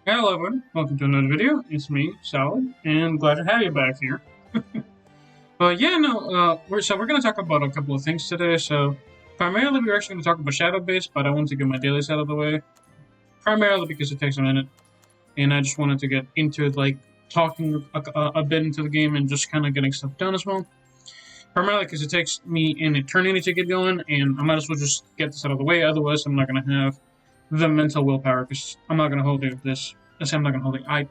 Hello everyone, welcome to another video. It's me, Solid, and glad to have you back here. We're going to talk about a couple of things today. So, primarily we're actually going to talk about Shadow Base, but I want to get my dailies out of the way. Primarily because it takes a minute, and I just wanted to get into like talking a bit into the game and just kind of getting stuff done as well. Primarily because it takes me an eternity to get going, and I might as well just get this out of the way. Otherwise, I'm not going to have the mental willpower because I'm not going to hold it this. I'm not going to hold it.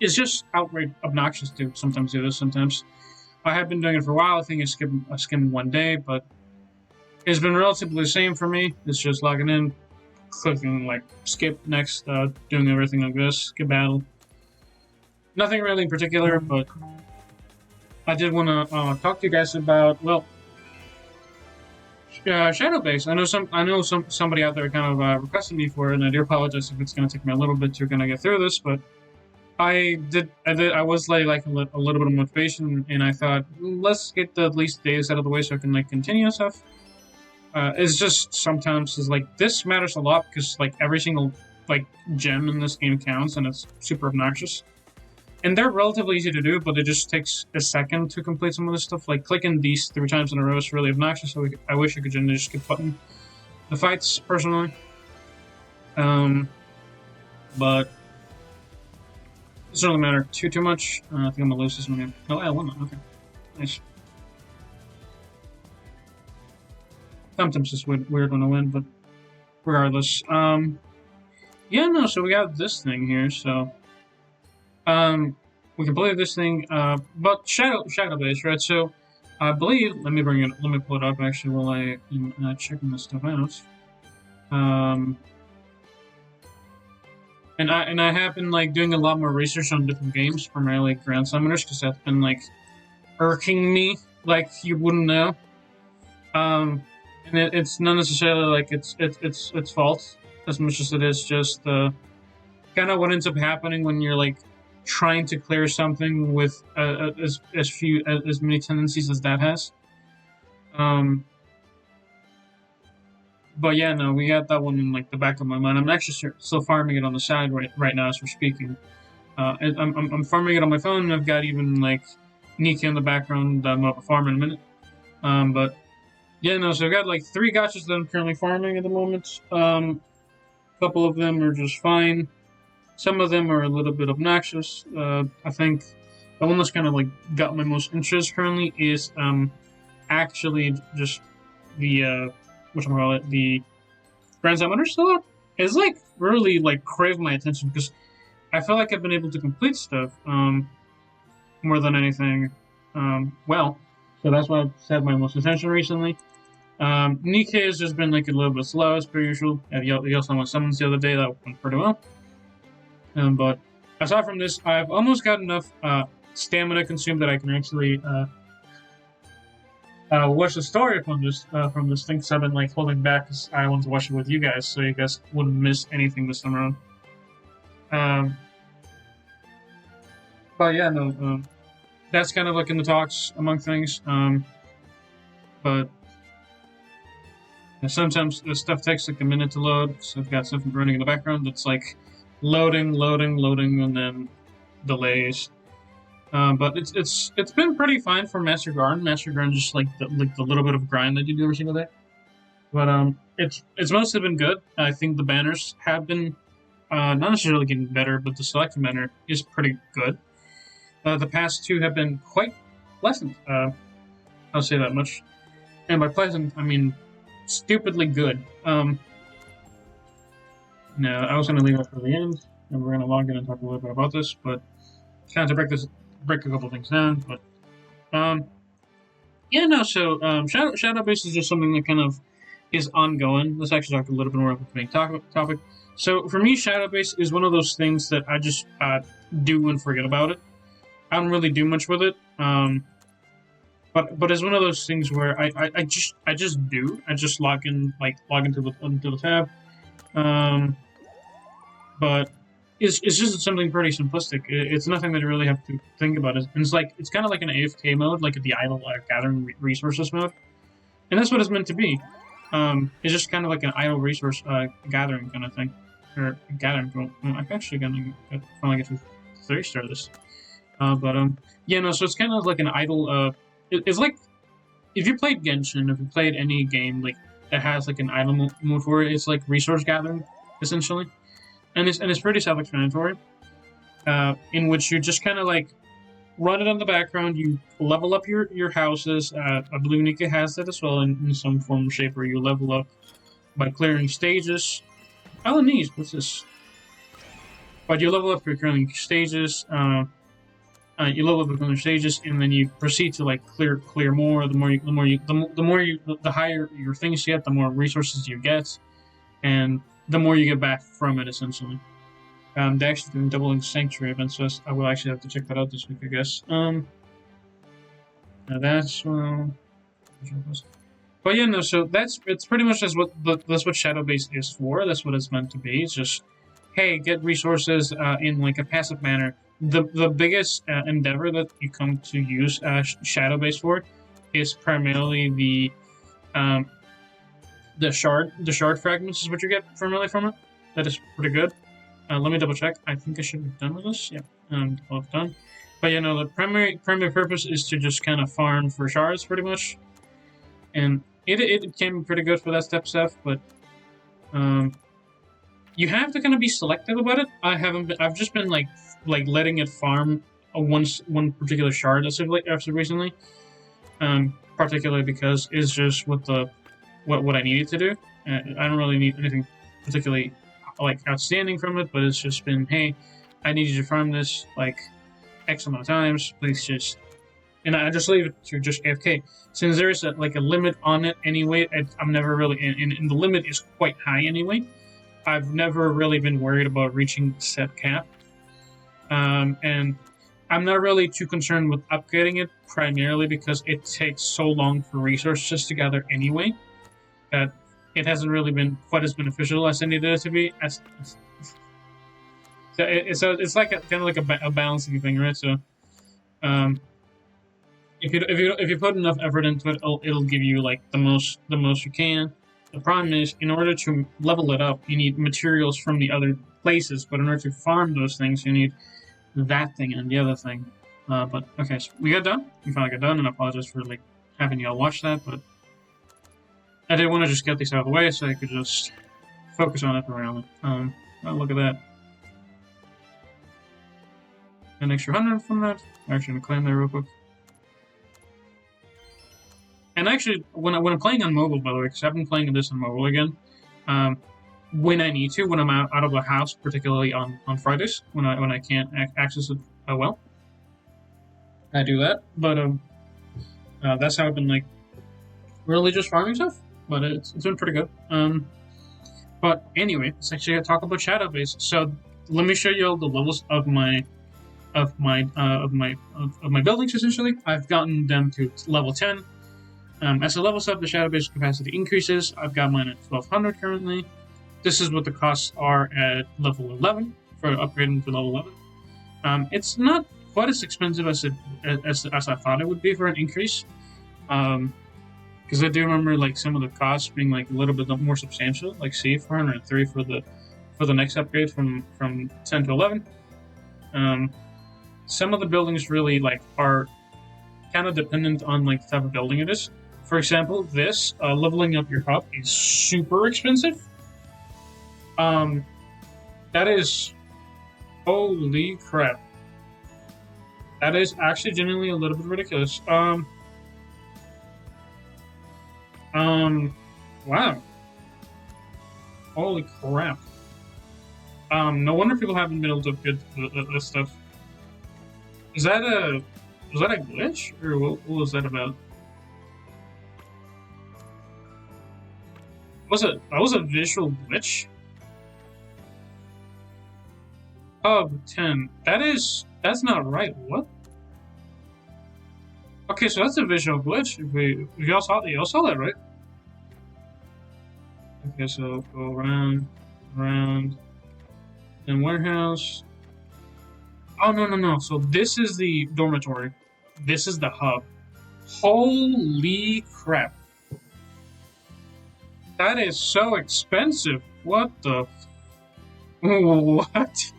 It's just outright obnoxious to sometimes do this. Sometimes I have been doing it for a while. I think I skimmed one day, but it's been relatively the same for me. It's just logging in, clicking like skip next, doing everything like this, skip battle. Nothing really in particular, but I did want to talk to you guys about Shadow Base. I know somebody out there kind of requested me for it, and I do apologize if it's going to take me a little bit to kind of get through this, but I was like a little bit of motivation, and I thought let's get the least days out of the way so I can like continue and stuff. It's just sometimes it's like this matters a lot because like every single like gem in this game counts, and it's super obnoxious. And they're relatively easy to do, but it just takes a second to complete some of this stuff. Like, clicking these 3 times in a row is really obnoxious, so I wish I could just skip button the fights, personally. But it doesn't really matter too much. I think I'm gonna lose this one game. Oh, I won that. Okay. Nice. Sometimes it's weird when I win, but regardless. So we got this thing here, so... we completed this thing, but Shadow Base, right? So, I believe, let me pull it up actually while I am checking this stuff out. And I have been like doing a lot more research on different games, primarily Grand Summoners, because that's been like irking me like you wouldn't know. And it's not necessarily like it's fault as much as it is just kind of what ends up happening when you're like trying to clear something with as many tendencies as that has. But yeah, no, we got that one in like the back of my mind. I'm actually still farming it on the side right now as we're speaking. I'm farming it on my phone, and I've got even like Nika in the background that I'm about to farm in a minute. But yeah, no, so I've got like 3 gachas that I'm currently farming at the moment. A couple of them are just fine. Some of them are a little bit obnoxious. I think the one that's kind of like got my most interest currently is actually just the the Grand Summoner slot is like really like craving my attention because I feel like I've been able to complete stuff more than anything. So that's why I've had my most attention recently. Nikkei has just been like a little bit slow as per usual. He also went summons the other day, that went pretty well. But aside from this, I've almost got enough stamina consumed that I can actually watch the story from this thing. Because I've been like holding back because I want to watch it with you guys, so you guys wouldn't miss anything this time around. But yeah, no, that's kind of like in the talks among things. But sometimes this stuff takes like a minute to load, so I've got something running in the background that's like loading, and then delays. But it's been pretty fine for Master Garden. Master Garden just like the little bit of grind that you do every single day. But it's mostly been good. I think the banners have been not necessarily getting better, but the selection banner is pretty good. The past 2 have been quite pleasant. I'll say that much. And by pleasant, I mean stupidly good. No, I was going to leave it for the end, and we're going to log in and talk a little bit about this, but kind of to break a couple things down. But Shadow Base is just something that kind of is ongoing. Let's actually talk a little bit more about the main topic. So for me, Shadow Base is one of those things that I just do and forget about it. I don't really do much with it. But it's one of those things where I just do. I just log into the tab. But it's just something pretty simplistic. It's nothing that you really have to think about. It's kind of like an AFK mode, like the idle gathering resources mode, and that's what it's meant to be. It's just kind of like an idle resource gathering kind of thing. or got him. Well, I'm actually gonna finally get to 3-star this. Yeah, no. So it's kind of like an idle. It's like if you played Genshin, if you played any game like that has like an idle mode for it, it's like resource gathering essentially, and it's pretty self-explanatory. In which you just kind of like run it in the background. You level up your houses. I believe Nika has that as well in some form or shape where you level up by clearing stages. Oh, neat. What's this? But you level up your clearing stages. You level up the clearing stages, and then you proceed to like clear more. The higher your things get, the more resources you get, and the more you get back from it. Essentially, they're actually doing doubling sanctuary events, so I will actually have to check that out this week, I guess. That's but yeah, no. So it's pretty much that's what Shadow Base is for. That's what it's meant to be. It's just, hey, get resources in like a passive manner. The biggest endeavor that you come to use Shadow Base for is primarily the shard fragments is what you get primarily from it. That is pretty good. Let me double check. I think I should be done with this. Yeah, well done. But yeah, no, the primary purpose is to just kind of farm for shards, pretty much. And it can be pretty good for that stuff, but you have to kind of be selective about it. I've just been like letting it farm one particular shard as of recently, particularly because it's just what I needed to do. I don't really need anything particularly like outstanding from it, but it's just been, hey, I need you to farm this like X amount of times. Please just, and I just leave it to just AFK. Since there is a limit on it anyway, I'm never really, and the limit is quite high anyway. I've never really been worried about reaching set cap. And I'm not really too concerned with upgrading it, primarily because it takes so long for resources to gather anyway, that it hasn't really been quite as beneficial as I needed it to be. So it's like kind of like a balancing thing, right? So, if you put enough effort into it, it'll give you like the most you can. The problem is, in order to level it up, you need materials from the other places, but in order to farm those things, you need that thing and the other thing. But okay, so we got done. We finally got done, and I apologize for like having y'all watch that, but I did want to just get these out of the way so I could just focus on it around. Oh, look at that. An extra 100 from that. I'm actually gonna claim that real quick. And actually, when I'm playing on mobile, by the way, because I've been playing this on mobile again, when I need to, when I'm out of the house, particularly on Fridays, when I can't access it well, I do that. But that's how I've been like really just farming stuff. But it's been pretty good. But anyway, let's actually talk about Shadow Base. So let me show you all the levels of my buildings. Essentially, I've gotten them to level 10. As the levels up, the Shadow Base capacity increases. I've got mine at 1200 currently. This is what the costs are at level 11 for upgrading to level 11. It's not quite as expensive as I thought it would be for an increase. Because I do remember like some of the costs being like a little bit more substantial. Like see, 403 for the next upgrade from 10 to 11. Some of the buildings really like are kind of dependent on like the type of building it is. For example, this leveling up your hub is super expensive. That is, holy crap. That is actually genuinely a little bit ridiculous. Wow. Holy crap. No wonder people haven't been able to upgrade this stuff. Was that a glitch, or what was that about? That was a visual glitch? Oh, 10. That's not right. What? Okay, so that's a visual glitch. If y'all saw that, right? Okay, so go around, then warehouse. Oh, no. So this is the dormitory. This is the hub. Holy crap. That is so expensive. What the... What?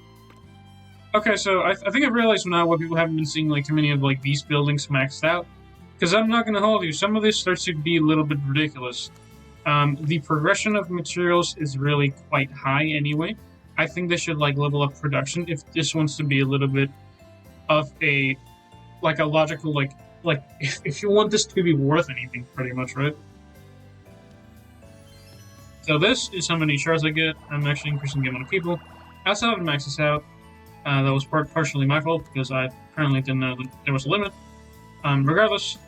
Okay, so I think I've realized now why people haven't been seeing like too many of like these buildings maxed out. Because I'm not gonna hold you, some of this starts to be a little bit ridiculous. The progression of materials is really quite high anyway. I think they should like level up production if this wants to be a little bit of a like a logical like if you want this to be worth anything, pretty much, right? So this is how many shards I get. I'm actually increasing the amount of people. I still haven't maxed this out. That was partially my fault because I apparently didn't know that there was a limit. Regardless,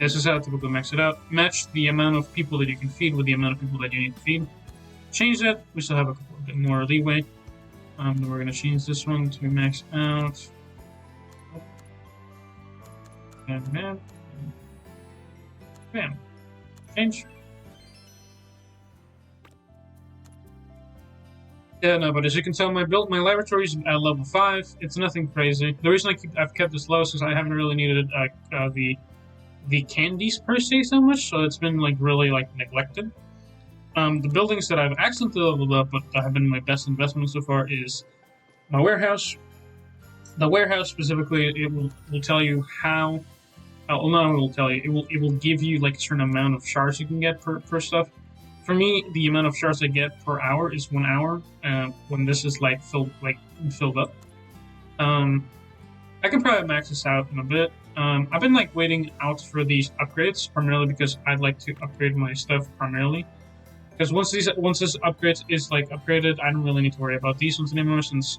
this is how typically max it out. Match the amount of people that you can feed with the amount of people that you need to feed. Change that. We still have a couple bit more leeway. We're gonna change this one to max out. And bam. Bam. Change. Yeah, no, but as you can tell, my laboratory is at level 5. It's nothing crazy. The reason I've kept this low is because I haven't really needed the candies per se so much, so it's been like really like neglected. The buildings that I've accidentally leveled up, but that have been my best investment so far, is my warehouse. The warehouse specifically, it will tell you how. Well, not it will tell you. It will give you like a certain amount of shards you can get per stuff. For me, the amount of shards I get per hour is 1 hour. When this is like filled up. I can probably max this out in a bit. I've been like waiting out for these upgrades primarily because I'd like to upgrade my stuff primarily. Because once this upgrade is like upgraded, I don't really need to worry about these ones anymore, since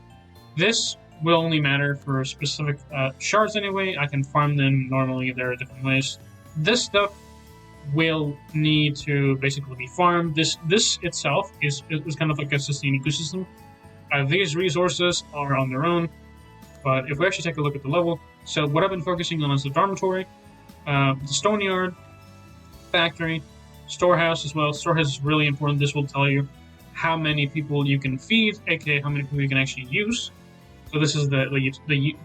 this will only matter for specific shards anyway. I can farm them normally. There are different ways. This stuff will need to basically be farmed. This itself is kind of like a sustained ecosystem. These resources are on their own, but if we actually take a look at the level, so what I've been focusing on is the dormitory, the stone yard, factory, storehouse as well. Storehouse is really important. This will tell you how many people you can feed, aka how many people you can actually use. So this is the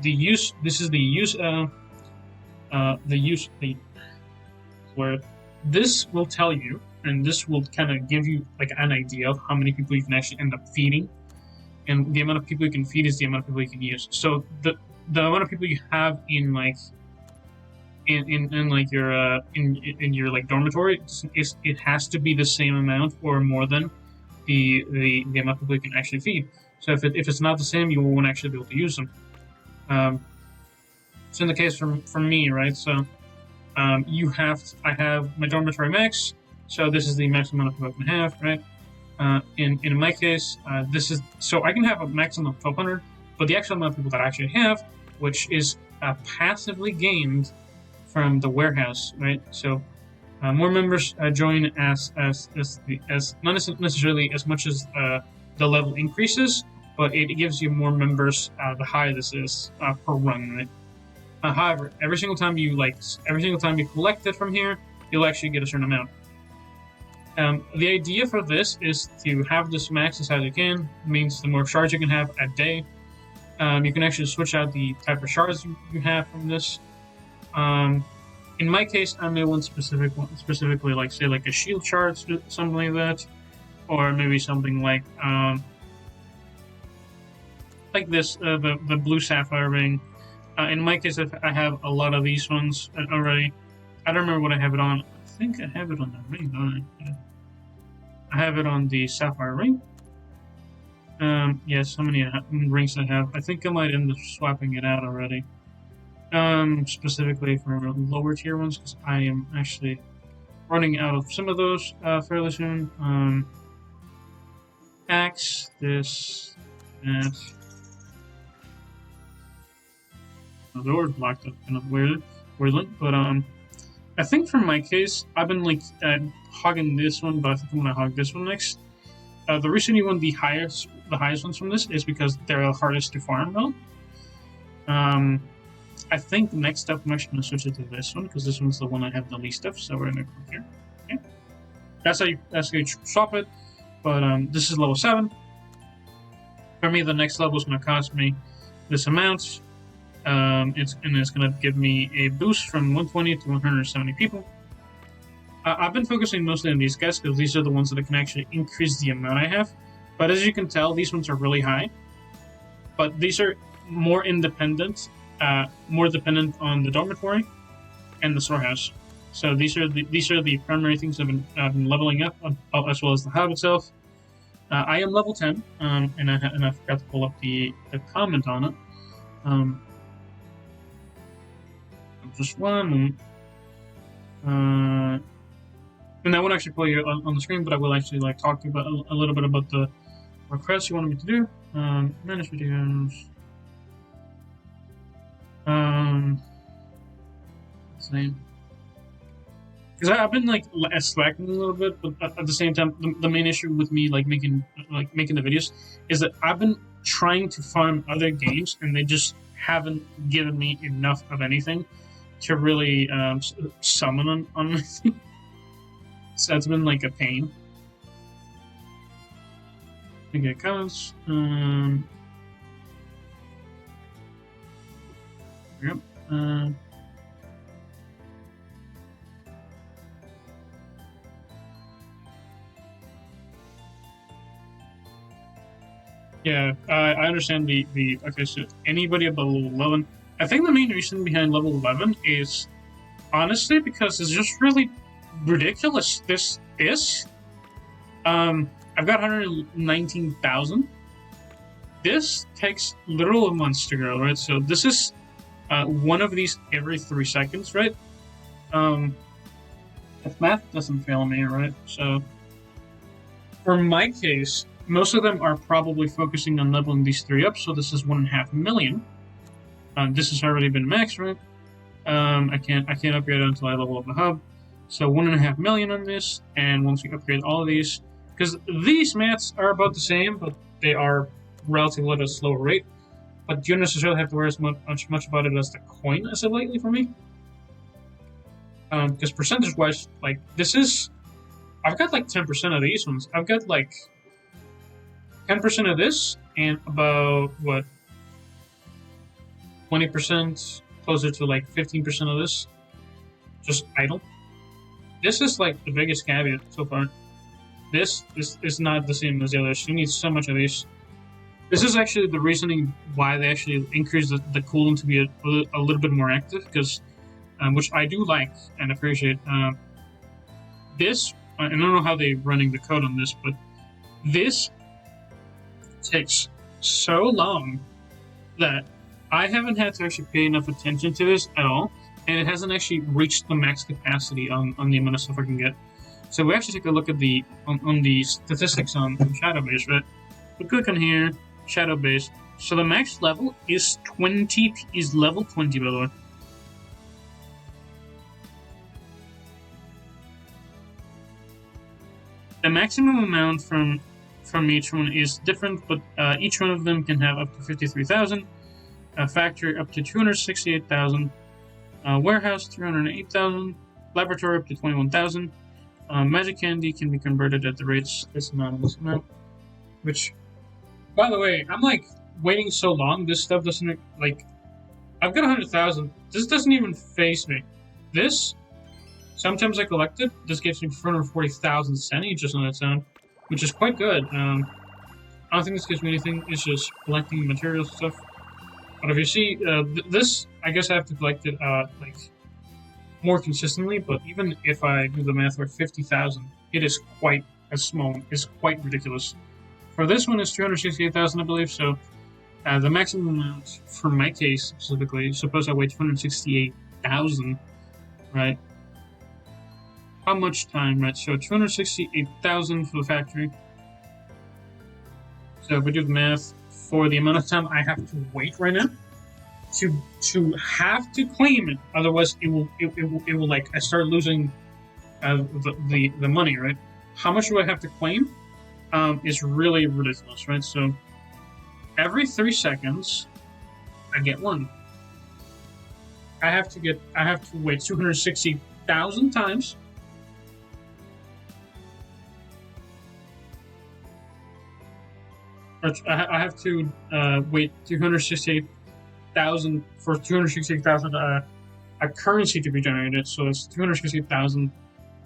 use. This is the use. Where this will tell you, and this will kind of give you like an idea of how many people you can actually end up feeding, and the amount of people you can feed is the amount of people you can use. So the amount of people you have in like in like your in your like dormitory is it has to be the same amount or more than the amount of people you can actually feed. So if it's not the same, you won't actually be able to use them. So in the case for me, right? So I have my dormitory max. So this is the maximum amount of people I can have, right? In my case, this is so I can have a maximum of 1,200, but the actual amount of people that I actually have, which is passively gained from the warehouse, right? So more members join as not necessarily as much as the level increases, but it gives you more members the higher this is per run, right? However, every single time you collect it from here, you'll actually get a certain amount. The idea for this is to have this max as high as you can. It means the more shards you can have a day. You can actually switch out the type of shards you have from this. In my case, I may want specifically like say like a shield shard, something like that, or maybe something like this, the blue sapphire ring. In my case, I have a lot of these ones already. I don't remember what I have it on. I think I have it on the ring, don't I? Yeah. I have it on the sapphire ring. Yes, how many rings I have? I think I might end up swapping it out already. Specifically for lower tier ones, because I am actually running out of some of those fairly soon. Axe, this, that. The door is blocked up kind of weirdly, but I think for my case, I've been like hogging this one, but I think I'm gonna hog this one next. The reason you want the highest ones from this is because they're the hardest to farm though. I think the next step I'm actually gonna switch it to this one because this one's the one I have the least of, so we're gonna click here. Okay. That's how you swap it. But this is level 7. For me, the next level is gonna cost me this amount. It's gonna give me a boost from 120 to 170 people. I've been focusing mostly on these guys because these are the ones that can actually increase the amount I have. But as you can tell, these ones are really high. But these are more independent, more dependent on the dormitory and the storehouse. So these are the primary things I've been leveling up, as well as the hub itself. I am level 10, and I forgot to pull up the comment on it. Just one. And I won't actually pull you on the screen, but I will actually like talk about a little bit about the requests you wanted me to do. Manage videos. Same. Because I've been like slacking a little bit, but at the same time, the main issue with me like making the videos is that I've been trying to farm other games, and they just haven't given me enough of anything to really summon on my thing. So it's been like a pain. Okay, comments. Yep. Yeah, I understand the okay. So anybody above level 11, I think the main reason behind level 11 is honestly because it's just really ridiculous. I've got 119,000. This takes literal months to grow, right? So this is one of these every 3 seconds, right? If math doesn't fail me, right? So for my case, most of them are probably focusing on leveling these 3 up. So this is 1.5 million. This has already been maxed, right? I can't upgrade it until I level up the hub. So 1.5 million on this, and once we upgrade all of these, because these mats are about the same, but they are relatively at a slower rate. But you don't necessarily have to worry as much about it as the coin as of lately for me. Because percentage-wise, like this is, I've got like 10% of these ones. I've got like 10% of this, and about what 20%, closer to like 15% of this, just idle. This is like the biggest caveat so far. This is not the same as the others. You need so much of these. This is actually the reasoning why they actually increased the cooldown to be a little bit more active, because which I do like and appreciate. This, I don't know how they're running the code on this, but this takes so long that I haven't had to actually pay enough attention to this at all, and it hasn't actually reached the max capacity on the amount of stuff I can get. So we actually take a look at the on the statistics on Shadowbase, right? We click on here, Shadowbase. So the max level is level 20, by the way. The maximum amount from each one is different, but each one of them can have up to 53,000. Factory up to 268,000. Warehouse 308,000. Laboratory up to 21,000. Magic candy can be converted at the rates this amount and this amount. Which, by the way, I'm like waiting so long. This stuff doesn't like. I've got 100,000. This doesn't even faze me. This, sometimes I collect it. This gives me 440,000 centi just on its own, which is quite good. I don't think this gives me anything. It's just collecting materials and stuff. But if you see this, I guess I have to collect it like more consistently. But even if I do the math for 50,000, it is quite a small. It's quite ridiculous. For this one, it's 268,000, I believe. So the maximum amount for my case specifically, suppose I weigh 268,000, right? How much time, right? So 268,000 for the factory. So if we do the math for the amount of time I have to wait right now to have to claim it, otherwise it will like I start losing the money, right? How much do I have to claim? Is really ridiculous, right? So every 3 seconds, I get one. I have to wait 260,000 times. I have to wait 268,000 for 268,000 a currency to be generated. So it's 268,000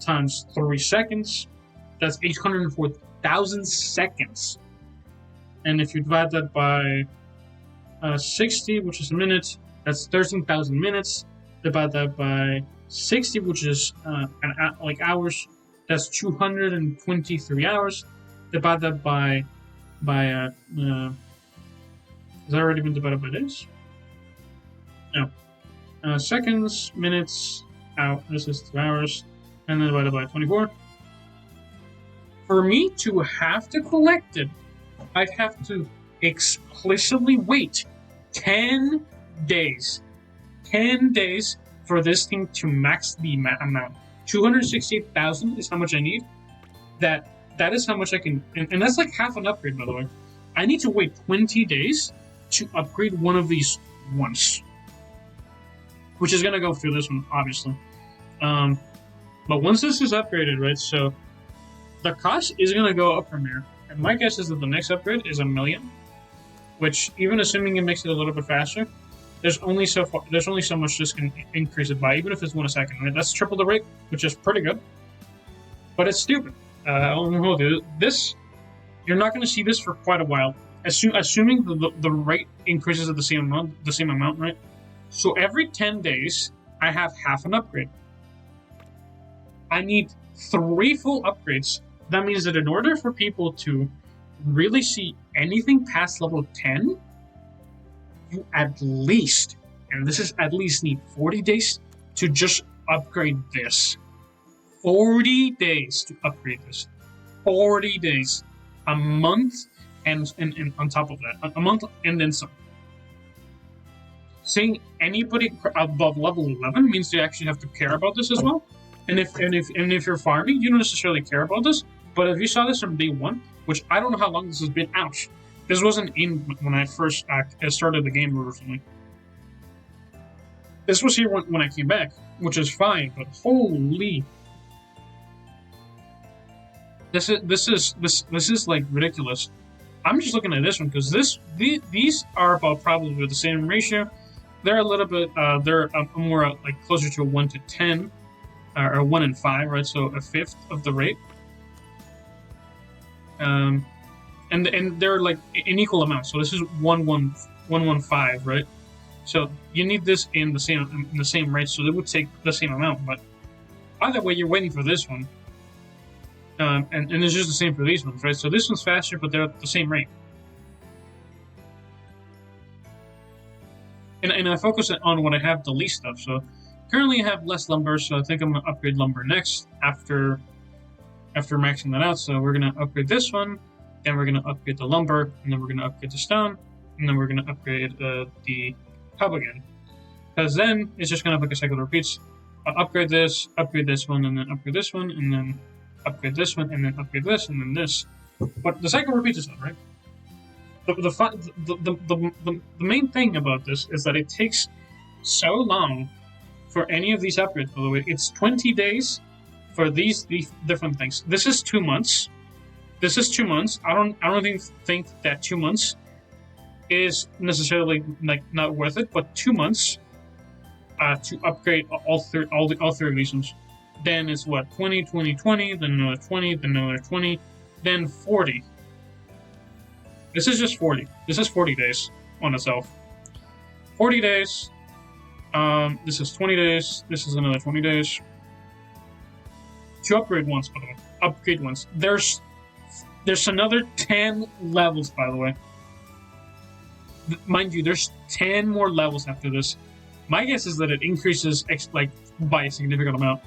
times 3 seconds, that's 804,000 seconds. And if you divide that by 60, which is a minute, that's 13,000 minutes. Divide that by 60, which is like hours, that's 223 hours. Divide that by has that already been divided by days? No. Seconds, minutes, out. This is 2 hours, and then divided by 24. For me to have to collect it, I'd have to explicitly wait 10 days. 10 days for this thing to max the amount. 268,000 is how much I need. That is how much I can, and that's like half an upgrade, by the way. I need to wait 20 days to upgrade one of these once, which is gonna go through this one, obviously. But once this is upgraded, right? So the cost is gonna go up from here, and my guess is that the next upgrade is 1 million, which, even assuming it makes it a little bit faster, there's only so much this can increase it by, even if it's 1 second. Right? That's triple the rate, which is pretty good, but it's stupid. This, you're not going to see this for quite a while, assuming the rate increases at the same amount, right? So every 10 days, I have half an upgrade. I need 3 full upgrades. That means that in order for people to really see anything past level 10, you at least, and this is at least, need 40 days to just upgrade this. 40 days to upgrade this. 40 days. A month, and on top of that, a month and then some. Seeing anybody above level 11 means they actually have to care about this as well. And if you're farming, you don't necessarily care about this. But if you saw this from day 1, which I don't know how long this has been, ouch. This wasn't in when I first started the game originally. This was here when I came back, which is fine, but holy, this is like ridiculous. I'm just looking at this one because these are about probably the same ratio. They're a little bit they're more like closer to a 1 to 10 or 1 and 5, right? So a fifth of the rate. And they're like in equal amounts. So this is 115, right? So you need this in the same rate, so they would take the same amount. But either way, you're waiting for this one, and it's just the same for these ones, right? So this one's faster, but they're at the same rate. And I focus on what I have the least of. So currently I have less lumber, so I think I'm gonna upgrade lumber next after maxing that out. So we're gonna upgrade this one, then we're gonna upgrade the lumber, and then we're gonna upgrade the stone, and then we're gonna upgrade the hub again. Because then it's just gonna have like a cycle that repeats. Upgrade this one, and then upgrade this one, and then upgrade this one, and then upgrade this, and then this. But the cycle repeats itself, right? The main thing about this is that it takes so long for any of these upgrades. By the way, it's 20 days for these different things. This is 2 months. This is 2 months. I don't think that 2 months is necessarily like not worth it, but 2 months to upgrade all three of these ones. Then it's what, 20, 20, 20, then another 20, then another 20, then 40. This is just 40. This is 40 days on itself. 40 days. This is 20 days. This is another 20 days. To upgrade once, by the way. Upgrade once. There's another 10 levels, by the way. Mind you, there's 10 more levels after this. My guess is that it increases by a significant amount.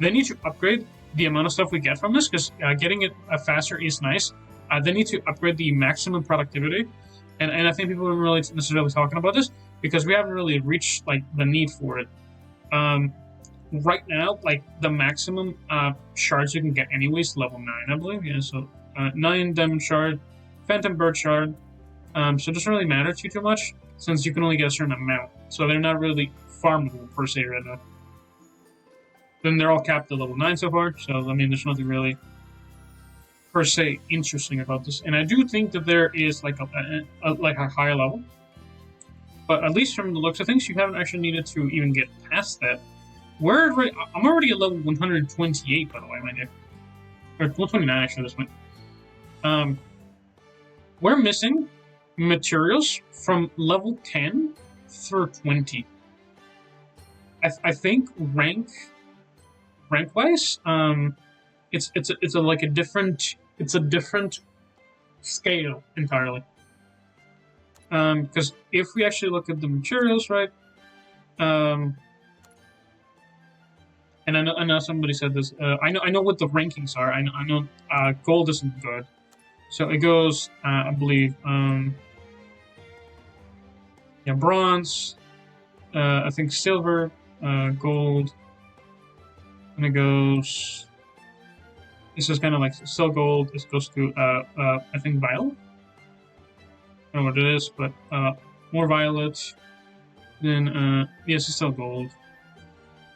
They need to upgrade the amount of stuff we get from this, because getting it faster is nice. They need to upgrade the maximum productivity, and I think people aren't really necessarily talking about this because we haven't really reached like the need for it. Right now, like the maximum shards you can get anyways, level 9, I believe. Yeah, so 9 diamond shard, phantom bird shard. So it doesn't really matter too much since you can only get a certain amount. So they're not really farmable per se right now. Then they're all capped at level 9 so far. So I mean, there's nothing really per se interesting about this, and I do think that there is like a higher level, but at least from the looks of things, you haven't actually needed to even get past that I'm already at level 128, by the way, my dear. Or 129, actually, this point. We're missing materials from level 10 through 20. I think rank wise, it's a different scale entirely. Because if we actually look at the materials, right? And I know somebody said this. I know what the rankings are. I know gold isn't good, so it goes. I believe. Bronze. I think silver, gold, and it goes. This is kind of like still gold. This goes to I think violet. I don't know what it is, but more violet. Then yes, it's still gold.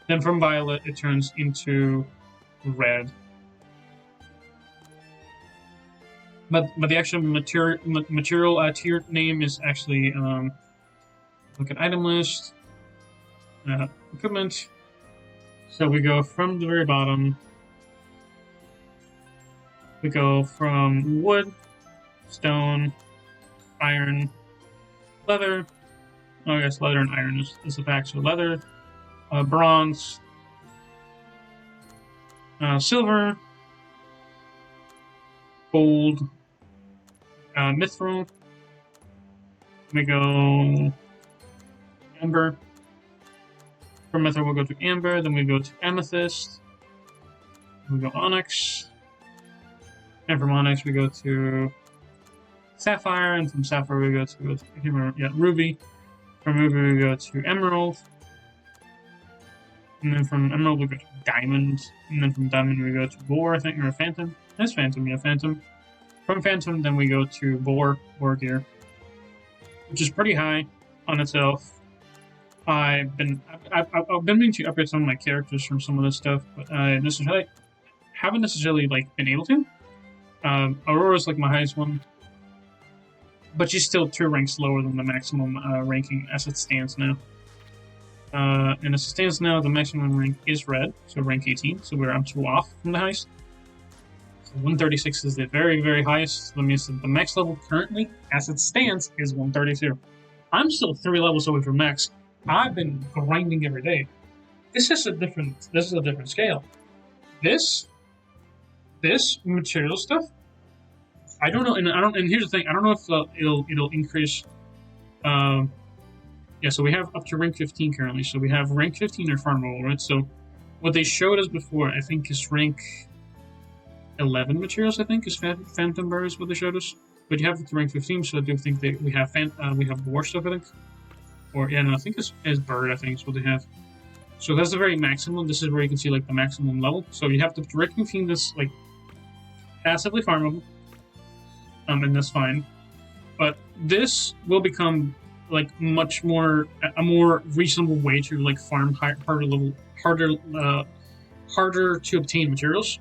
Then from violet it turns into red. But the actual material tier name is actually look at item list, equipment. So we go from the very bottom. We go from wood, stone, iron, leather. Oh, I guess leather and iron is the pack. So leather, bronze, silver, gold, mithril. We go amber. From mithril, we'll go to amber. Then we go to amethyst. We go onyx. And from onyx, we go to sapphire. And from sapphire, we go to ruby. From ruby, we go to emerald. And then from emerald, we go to diamond. And then from diamond, we go to boar, I think, or phantom. That's phantom, yeah, phantom. From phantom, then we go to boar gear, which is pretty high on itself. I've been meaning to upgrade some of my characters from some of this stuff, but I haven't necessarily been able to. Aurora's like my highest one, but she's still 2 ranks lower than the maximum ranking as it stands now. And as it stands now, the maximum rank is red, so rank 18. So we're 2 off from the highest. So 136 is the very, very highest. So that means that the max level currently, as it stands, is 132. I'm still 3 levels away from max. I've been grinding every day. This is a different scale. This material stuff, I don't know, and here's the thing, I don't know if it'll increase. So we have up to rank 15 currently. So we have rank 15 or farmable, right? So what they showed us before, I think, is rank 11 materials. I think is phantom bar is what they showed us. But you have it to rank 15, so I do think that we have war stuff, I think. Or I think it's bird. I think is what they have. So that's the very maximum. This is where you can see the maximum level. So you have to rank 15 this passively farmable, and that's fine. But this will become much more a more reasonable way to farm harder to obtain materials.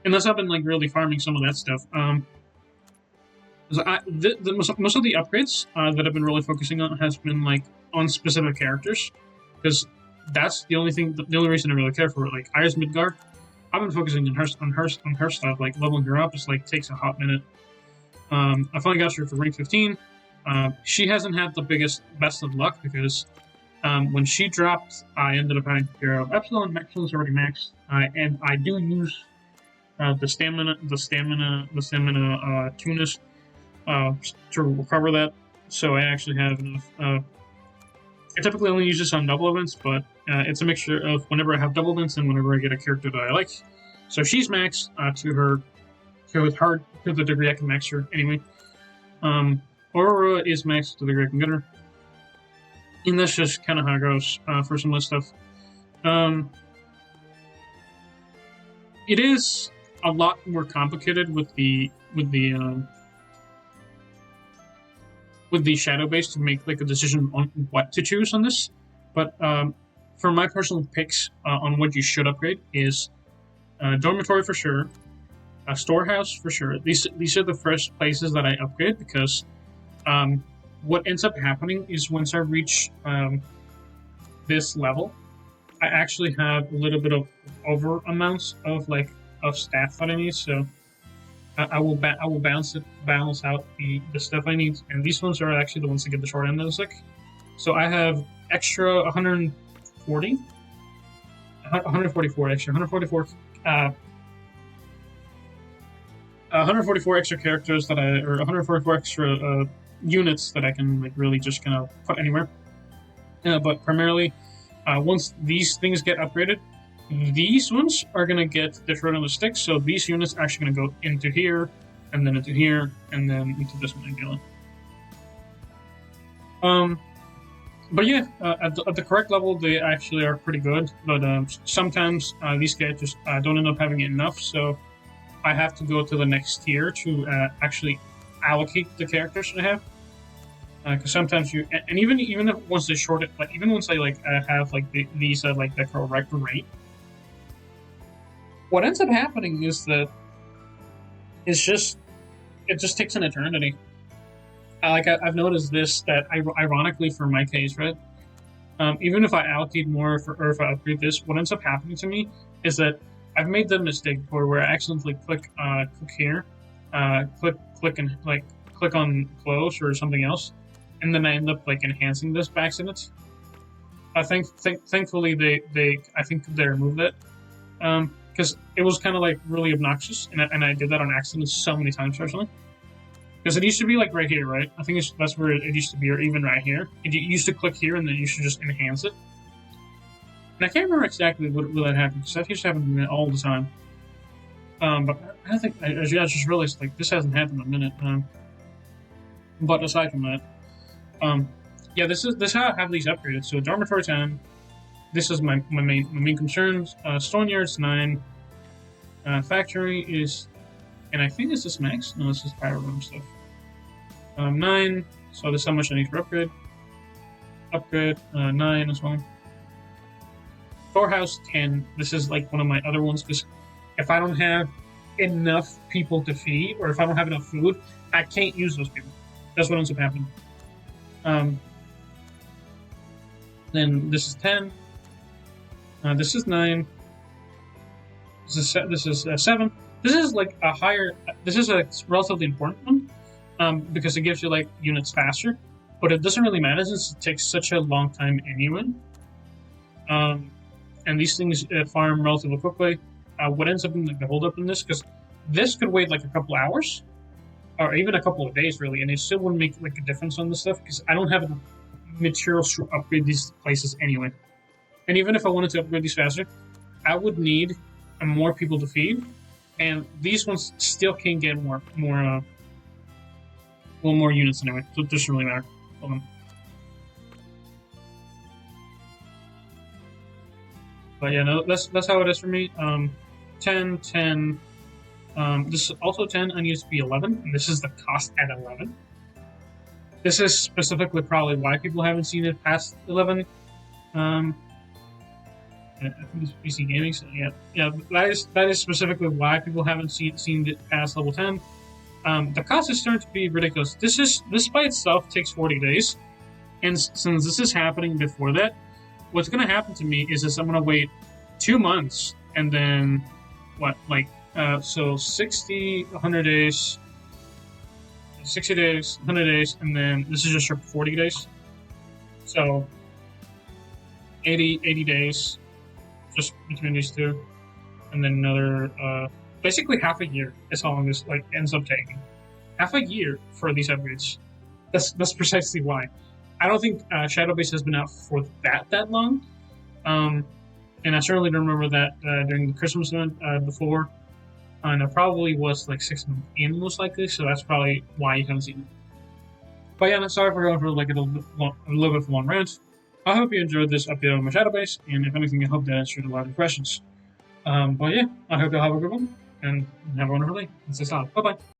Unless I've been really farming some of that stuff. So most of the upgrades that I've been really focusing on has been on specific characters, because that's the only reason I really care for it. Iris Midgard, I've been focusing on her stuff. Leveling her up just takes a hot minute. I finally got her to rank 15. She hasn't had the best of luck, because when she dropped, I ended up having to care of Epsilon. Epsilon's already maxed, and I do use the stamina tunus to recover that. So I actually have enough. I typically only use this on double events, but it's a mixture of whenever I have double events and whenever I get a character that I like. So she's maxed to the degree I can max her anyway. Aurora is maxed to the degree I can get her. And that's just kind of how it goes for some of this stuff. It is a lot more complicated with the shadow base to make a decision on what to choose on this. But for my personal picks on what you should upgrade is dormitory for sure, a storehouse for sure. These are the first places that I upgrade, because what ends up happening is once I reach this level, I actually have a little bit of over amounts of staff that I need. So I will balance out the stuff I need, and these ones are actually the ones that get the short end of the stick. So I have extra 140, 144 extra, 144, 144 extra characters that or 144 extra units that I can like really just kind of put anywhere. But primarily, once these things get upgraded, these ones are going to get the short on the stick, so these units are actually going to go into here, and then into here, and then into this one again. But yeah, at the correct level, they actually are pretty good, but sometimes these characters don't end up having enough, so I have to go to the next tier to actually allocate the characters that I have. Because sometimes and even if once they short it, like even once I have these like the correct rate, what ends up happening is that it just takes an eternity. I've noticed this, that ironically for my case, right? Even if I allocate more or if I upgrade this, what ends up happening to me is that I've made the mistake before where I accidentally click here, click on close or something else, and then I end up like enhancing this by accident. I think thankfully I think they removed that. Because it was kind of like really obnoxious, and I did that on accident so many times personally. Because it used to be like right here, right? I think that's where it used to be, or even right here. You used to click here, and then you should just enhance it. And I can't remember exactly what that happened, because that used to happen to me all the time. But I think I just realized like this hasn't happened in a minute. But aside from that, yeah, this is how I have these upgraded. So Dormitory 10. This is my main concerns. Stoneyard's 9. Factory is, and I think this is max. No, this is power room stuff. 9. So this is how much I need for upgrade. Upgrade 9 as well. Storehouse 10. This is like one of my other ones because if I don't have enough people to feed, or if I don't have enough food, I can't use those people. That's what ends up happening. Then this is 10. This is 9. This is 7. This is like a higher. This is a relatively important one, because it gives you like units faster, but it doesn't really matter since it takes such a long time anyway. And these things farm relatively quickly. What ends up being like the holdup in this, because this could wait like a couple hours, or even a couple of days really, and it still wouldn't make like a difference on this stuff because I don't have enough materials to upgrade these places anyway. And even if I wanted to upgrade these faster, I would need more people to feed, and these ones still can get more units anyway. So it doesn't really matter. But yeah, no, that's how it is for me. 10, 10. This is also 10. I need it to be 11, and this is the cost at 11. This is specifically probably why people haven't seen it past 11. I think it's PC gaming. So yeah. That is specifically why people haven't seen it past level 10. The cost is starting to be ridiculous. This by itself takes 40 days, and since this is happening before that, what's going to happen to me is I'm going to wait 2 months, and then so 60, 100 days, 60 days, 100 days, and then this is just for 40 days. So 80 days just between these two, and then another basically half a year is how long this ends up taking. Half a year for these upgrades. That's precisely why. I don't think Shadowbase has been out for that long. And I certainly don't remember that during the Christmas event before. And it probably was like 6 months in, most likely, so that's probably why you haven't seen it. But yeah, sorry for going for like a little bit of a long rant. I hope you enjoyed this update on my Shadowbase, and if anything, I hope that answered a lot of your questions. But yeah, I hope you'll have a good one, and have a wonderful day. And stay solid. Bye-bye.